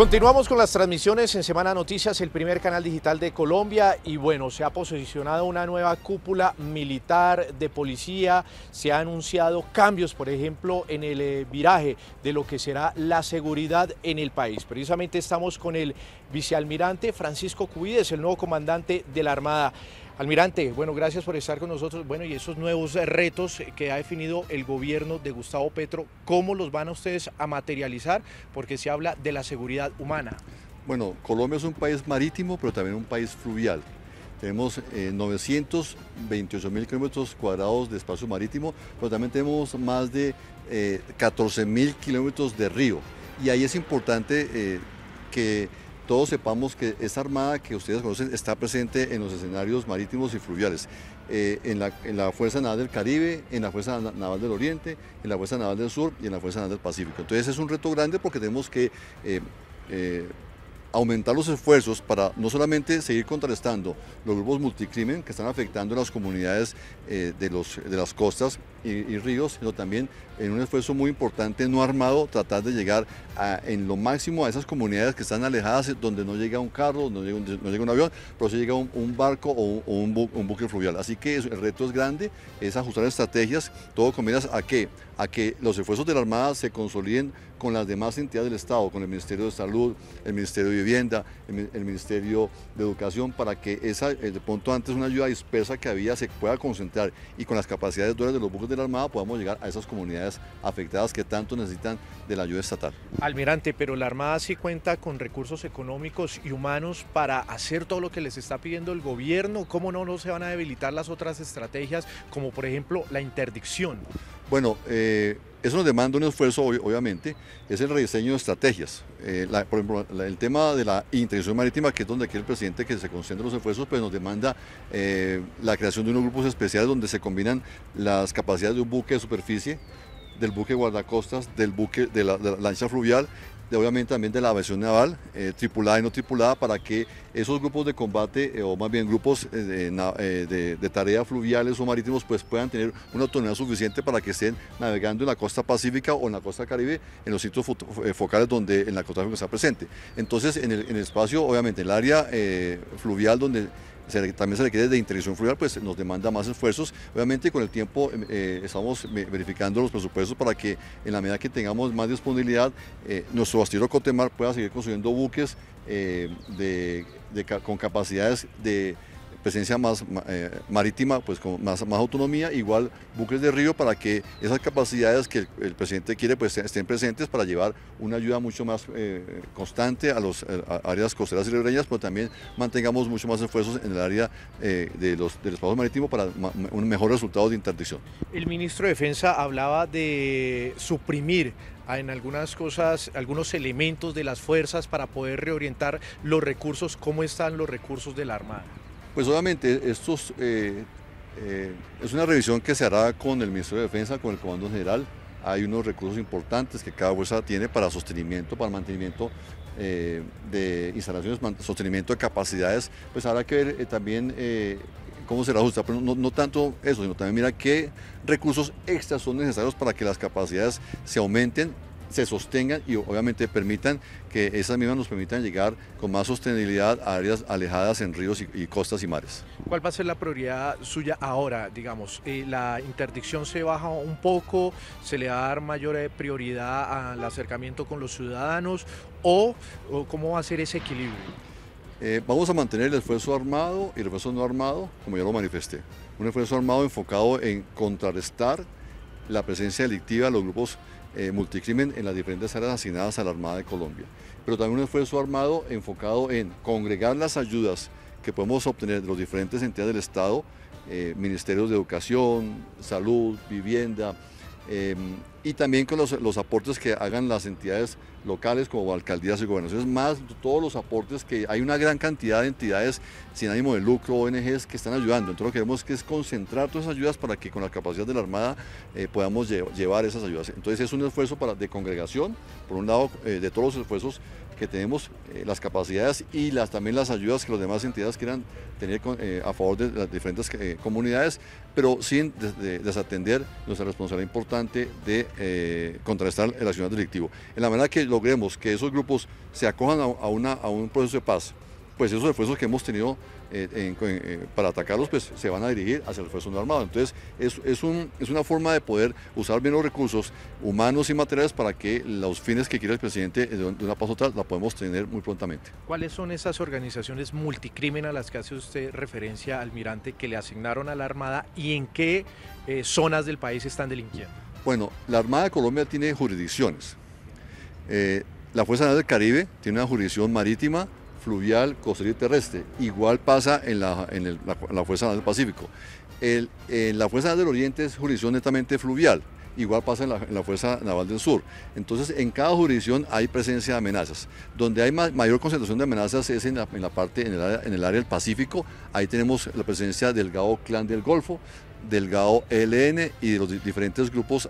Continuamos con las transmisiones en Semana Noticias, el primer canal digital de Colombia, y bueno, se ha posicionado una nueva cúpula militar de policía, se han anunciado cambios, por ejemplo, en el viraje de lo que será la seguridad en el país. Precisamente estamos con el vicealmirante Francisco Cubides, el nuevo comandante de la Armada. Almirante, bueno, gracias por estar con nosotros. Bueno, y esos nuevos retos que ha definido el gobierno de Gustavo Petro, ¿cómo los van a ustedes a materializar? Porque se habla de la seguridad humana. Bueno, Colombia es un país marítimo, pero también un país fluvial. Tenemos 928.000 kilómetros cuadrados de espacio marítimo, pero también tenemos más de 14.000 kilómetros de río. Y ahí es importante que todos sepamos que esta armada que ustedes conocen está presente en los escenarios marítimos y fluviales, en la Fuerza Naval del Caribe, en la Fuerza Naval del Oriente, en la Fuerza Naval del Sur y en la Fuerza Naval del Pacífico. Entonces es un reto grande porque tenemos que aumentar los esfuerzos para no solamente seguir contrarrestando los grupos multicrimen que están afectando a las comunidades de las costas y ríos, sino también en un esfuerzo muy importante no armado, tratar de llegar en lo máximo a esas comunidades que están alejadas, donde no llega un carro, no llega un avión, pero sí llega un barco o un buque fluvial. Así que el reto es grande, es ajustar estrategias, todo con miras a que los esfuerzos de la Armada se consoliden con las demás entidades del Estado, con el Ministerio de Salud, el Ministerio de Vivienda, el Ministerio de Educación, para que de pronto antes una ayuda dispersa que había se pueda concentrar y con las capacidades duras de los buques de la Armada podamos llegar a esas comunidades afectadas que tanto necesitan de la ayuda estatal. Almirante, pero la Armada sí cuenta con recursos económicos y humanos para hacer todo lo que les está pidiendo el gobierno. ¿Cómo no se van a debilitar las otras estrategias, como por ejemplo la interdicción? Bueno, eso nos demanda un esfuerzo, obviamente, es el rediseño de estrategias. Por ejemplo, el tema de la interdicción marítima, que es donde quiere el presidente que se concentren los esfuerzos, pues nos demanda la creación de unos grupos especiales donde se combinan las capacidades de un buque de superficie, del buque guardacostas, de la lancha fluvial, obviamente también de la aviación naval, tripulada y no tripulada, para que esos grupos de combate, o más bien grupos de tareas fluviales o marítimos, pues puedan tener una autonomía suficiente para que estén navegando en la costa pacífica o en la costa caribe, en los sitios focales donde el narcotráfico está presente. Entonces, en el espacio, obviamente, en el área fluvial donde también se requiere de interdicción fluvial, pues nos demanda más esfuerzos. Obviamente con el tiempo estamos verificando los presupuestos para que en la medida que tengamos más disponibilidad, nuestro astillero Cotemar pueda seguir construyendo buques con capacidades de presencia más marítima, pues con más autonomía, igual buques de río, para que esas capacidades que el presidente quiere pues estén presentes para llevar una ayuda mucho más constante a las áreas costeras y ribereñas, pero también mantengamos mucho más esfuerzos en el área del espacio marítimo para un mejor resultado de interdicción. El ministro de Defensa hablaba de suprimir en algunas cosas, algunos elementos de las fuerzas para poder reorientar los recursos. ¿Cómo están los recursos de la Armada? Pues obviamente es una revisión que se hará con el Ministerio de Defensa, con el Comando General. Hay unos recursos importantes que cada fuerza tiene para sostenimiento, para mantenimiento de instalaciones, sostenimiento de capacidades. Pues habrá que ver también cómo será ajustado, pero no tanto eso, sino también mira qué recursos extras son necesarios para que las capacidades se aumenten, se sostengan y obviamente permitan que esas mismas nos permitan llegar con más sostenibilidad a áreas alejadas en ríos y costas y mares. ¿Cuál va a ser la prioridad suya ahora, digamos? ¿La interdicción se baja un poco, se le va a dar mayor prioridad al acercamiento con los ciudadanos o cómo va a ser ese equilibrio? Vamos a mantener el esfuerzo armado y el esfuerzo no armado, como ya lo manifesté. Un esfuerzo armado enfocado en contrarrestar la presencia delictiva de los grupos multicrimen en las diferentes áreas asignadas a la Armada de Colombia. Pero también un esfuerzo armado enfocado en congregar las ayudas que podemos obtener de las diferentes entidades del Estado, ministerios de Educación, Salud, Vivienda, y también con los aportes que hagan las entidades locales como alcaldías y gobernaciones, más todos los aportes que hay una gran cantidad de entidades sin ánimo de lucro, ONGs, que están ayudando. Entonces lo que queremos es concentrar todas esas ayudas para que con la capacidad de la Armada podamos llevar esas ayudas. Entonces es un esfuerzo de congregación, por un lado, de todos los esfuerzos que tenemos las capacidades y también las ayudas que las demás entidades quieran tener a favor de las diferentes comunidades, pero sin desatender nuestra responsabilidad importante de contrarrestar el accionar delictivo. En la manera que logremos que esos grupos se acojan a un proceso de paz, pues esos esfuerzos que hemos tenido para atacarlos, pues se van a dirigir hacia el esfuerzo no armado. Entonces es una forma de poder usar bien los recursos humanos y materiales para que los fines que quiere el presidente de una paz total la podemos tener muy prontamente. ¿Cuáles son esas organizaciones multicrimen a las que hace usted referencia, almirante, que le asignaron a la Armada y en qué zonas del país están delinquiendo? Bueno, la Armada de Colombia tiene jurisdicciones. La Fuerza Naval del Caribe tiene una jurisdicción marítima, fluvial, costera y terrestre. Igual pasa en la Fuerza Naval del Pacífico. La Fuerza Naval del Oriente es jurisdicción netamente fluvial. Igual pasa en la Fuerza Naval del Sur. Entonces, en cada jurisdicción hay presencia de amenazas. Donde hay mayor concentración de amenazas es en el área del Pacífico. Ahí tenemos la presencia del GAO Clan del Golfo, del GAO ELN y de los diferentes grupos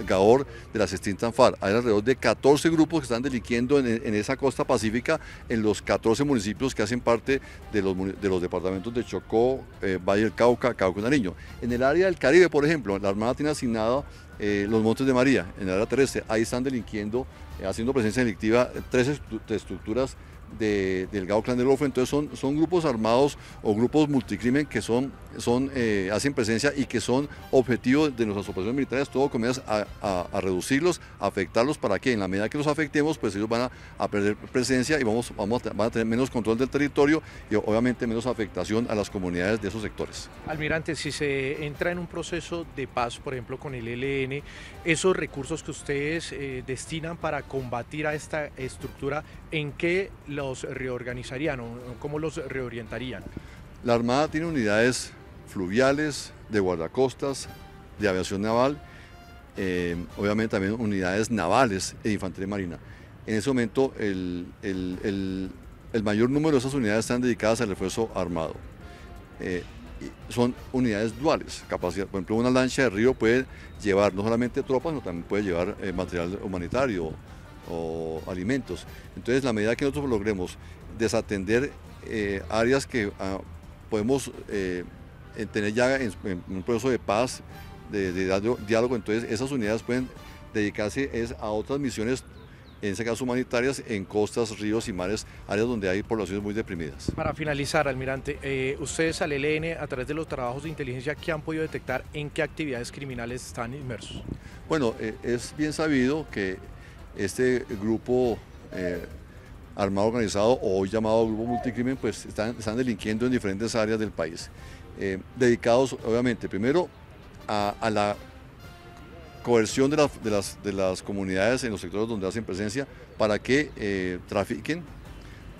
GAOR de las extintas FARC. Hay alrededor de 14 grupos que están delinquiendo en esa costa pacífica, en los 14 municipios que hacen parte de los departamentos de Chocó, Valle del Cauca, Cauca y Nariño. En el área del Caribe, por ejemplo, la Armada tiene asignado los Montes de María, en el área terrestre. Ahí están delinquiendo, haciendo presencia delictiva 13 estructuras del GAO Clan del Golfo. Entonces son grupos armados o grupos multicrimen que hacen presencia y que son objetivos de nuestras operaciones militares, todo con miras a reducirlos, a afectarlos, para que en la medida que los afectemos, pues ellos van a perder presencia y van a tener menos control del territorio y obviamente menos afectación a las comunidades de esos sectores. Almirante, si se entra en un proceso de paz, por ejemplo con el ELN, esos recursos que ustedes destinan para combatir a esta estructura, ¿en qué los reorganizarían o cómo los reorientarían? La Armada tiene unidades fluviales, de guardacostas, de aviación naval, obviamente también unidades navales e infantería marina. En ese momento el mayor número de esas unidades están dedicadas al refuerzo armado. Son unidades duales, capacidad. Por ejemplo, una lancha de río puede llevar no solamente tropas, sino también puede llevar material humanitario o alimentos. Entonces, la medida que nosotros logremos desatender áreas que podemos tener ya en un proceso de paz, de diálogo, entonces esas unidades pueden dedicarse a otras misiones, en ese caso humanitarias, en costas, ríos y mares, áreas donde hay poblaciones muy deprimidas. Para finalizar, almirante, ustedes al ELN, a través de los trabajos de inteligencia, ¿qué han podido detectar en qué actividades criminales están inmersos? Bueno, es bien sabido que este grupo armado organizado, o hoy llamado grupo multicrimen, pues están delinquiendo en diferentes áreas del país, dedicados obviamente primero a la coerción de las comunidades en los sectores donde hacen presencia para que trafiquen,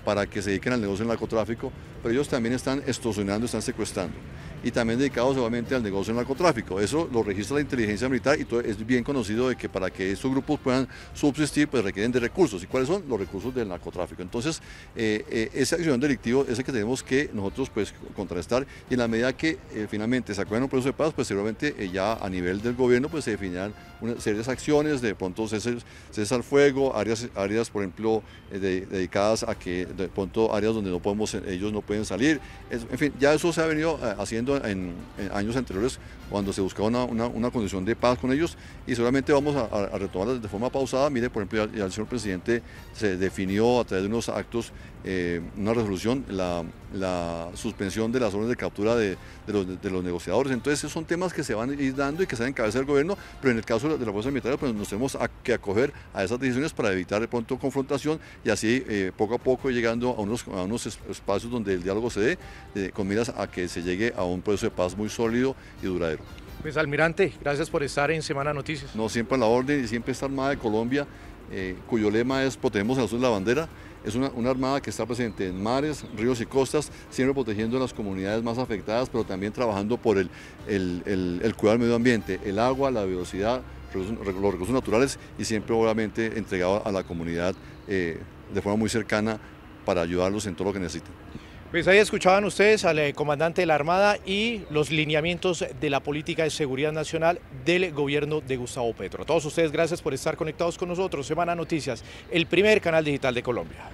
para que se dediquen al negocio del narcotráfico, pero ellos también están extorsionando, están secuestrando. Y también dedicados obviamente al negocio del narcotráfico. Eso lo registra la inteligencia militar y es bien conocido de que para que estos grupos puedan subsistir, pues requieren de recursos. ¿Y cuáles son? Los recursos del narcotráfico. Entonces, esa acción delictiva es el que tenemos que nosotros pues contrarrestar, y en la medida que finalmente se acuerden un proceso de paz, pues seguramente ya a nivel del gobierno pues se definirán una serie de acciones, de pronto cese al fuego, áreas por ejemplo dedicadas a que de pronto áreas donde ellos no pueden salir. En fin, ya eso se ha venido haciendo en años anteriores cuando se buscaba una condición de paz con ellos, y seguramente vamos a retomarlas de forma pausada. Mire, por ejemplo, ya el señor presidente se definió a través de unos actos, una resolución, la suspensión de las órdenes de captura de los negociadores. Entonces esos son temas que se van a ir dando y que se van a encabezar el gobierno, pero en el caso de la fuerza militar pues nos tenemos que acoger a esas decisiones para evitar de pronto confrontación, y así poco a poco llegando a unos espacios donde el diálogo se dé, con miras a que se llegue a un proceso de paz muy sólido y duradero. Pues almirante, gracias por estar en Semana Noticias. No, siempre a la orden, y siempre esta Armada de Colombia, cuyo lema es protegemos el azul de la bandera. Es una armada que está presente en mares, ríos y costas, siempre protegiendo a las comunidades más afectadas, pero también trabajando por el cuidado del medio ambiente, el agua, la biodiversidad, los recursos naturales, y siempre obviamente entregado a la comunidad de forma muy cercana para ayudarlos en todo lo que necesiten. Pues ahí escuchaban ustedes al comandante de la Armada y los lineamientos de la política de seguridad nacional del gobierno de Gustavo Petro. A todos ustedes, gracias por estar conectados con nosotros. Semana Noticias, el primer canal digital de Colombia.